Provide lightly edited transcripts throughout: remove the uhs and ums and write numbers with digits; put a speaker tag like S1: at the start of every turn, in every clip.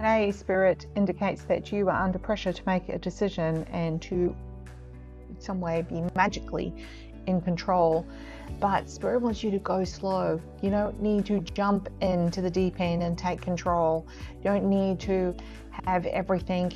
S1: Today, Spirit indicates that you are under pressure to make a decision and to, in some way, be magically in control. But Spirit wants you to go slow. You don't need to jump into the deep end and take control. You don't need to have everything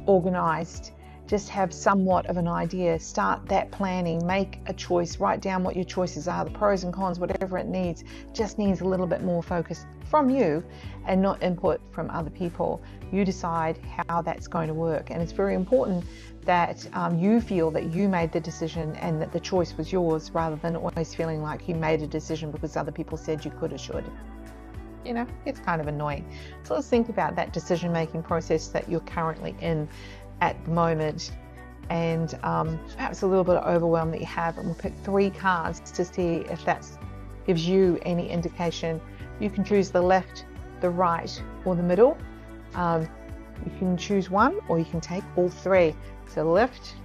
S1: organized. Just have somewhat of an idea. Start that planning. Make a choice. Write down what your choices are, the pros and cons, whatever it needs. Just needs a little bit more focus from you and not input from other people. You decide how that's going to work. And it's very important that you feel that you made the decision and that the choice was yours, rather than always feeling like you made a decision because other people said you could or should. You know, it's kind of annoying. So let's think about that decision-making process that you're currently in at the moment, and perhaps a little bit of overwhelm that you have. And we'll pick 3 cards to see if that gives you any indication. You can choose the left, the right, or the middle. You can choose one, or you can take all 3. So the left,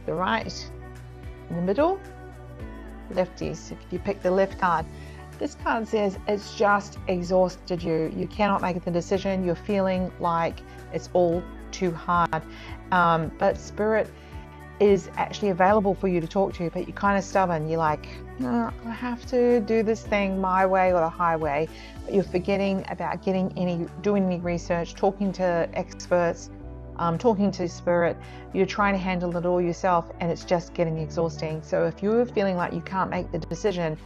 S1: the right, and the middle. Lefties. If you pick the left card, this card says it's just exhausted you. You cannot make the decision. You're feeling like it's all too hard. But Spirit is actually available for you to talk to, but you're kind of stubborn. You're like, no, I have to do this thing my way or the highway. But you're forgetting about doing any research, talking to experts, talking to Spirit. You're trying to handle it all yourself, and it's just getting exhausting. So if you're feeling like you can't make the decision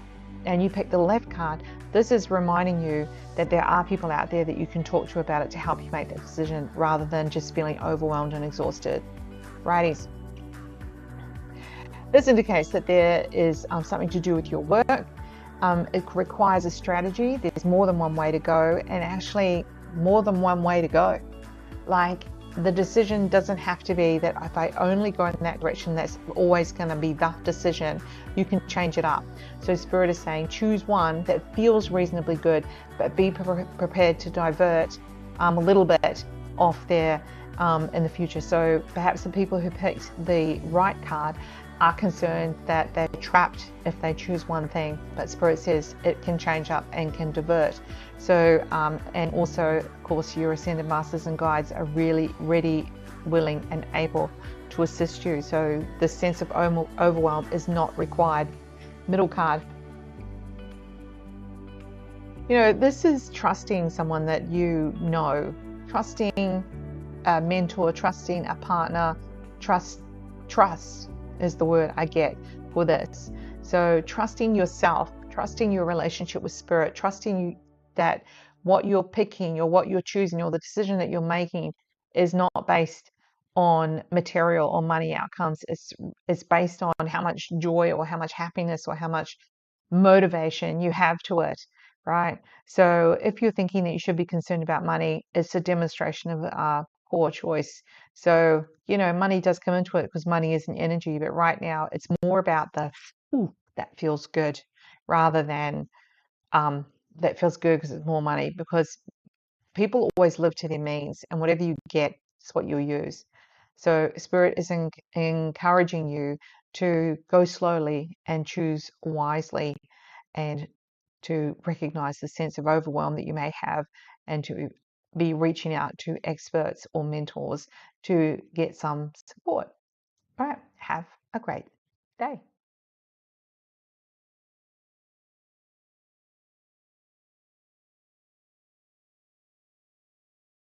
S1: and you pick the left card, this is reminding you that there are people out there that you can talk to about it to help you make that decision, rather than just feeling overwhelmed and exhausted. Righties. This indicates that there is something to do with your work. It requires a strategy. There's more than one way to go, and actually more than one way to go. Like, the decision doesn't have to be that if I only go in that direction, that's always going to be the decision. You can change it up. So Spirit is saying choose one that feels reasonably good, but be prepared to divert a little bit off there in the future. So perhaps the people who picked the right card are concerned that they're trapped if they choose one thing, but Spirit says it can change up and can divert. So, and also, of course, your Ascended Masters and Guides are really ready, willing, and able to assist you. So the sense of overwhelm is not required. Middle card. You know, this is trusting someone that you know, trusting a mentor, trusting a partner. Trust is the word I get for this. So trusting yourself, trusting your relationship with Spirit, trusting you that what you're picking or what you're choosing or the decision that you're making is not based on material or money outcomes. It's based on how much joy or how much happiness or how much motivation you have to it, right? So if you're thinking that you should be concerned about money, it's a demonstration of a poor choice. So, you know, money does come into it because money is an energy, but right now it's more about the, ooh, that feels good, rather than that feels good because it's more money, because people always live to their means, and whatever you get is what you'll use. So Spirit is encouraging you to go slowly and choose wisely, and to recognize the sense of overwhelm that you may have, and to be reaching out to experts or mentors to get some support. All right, have a great day.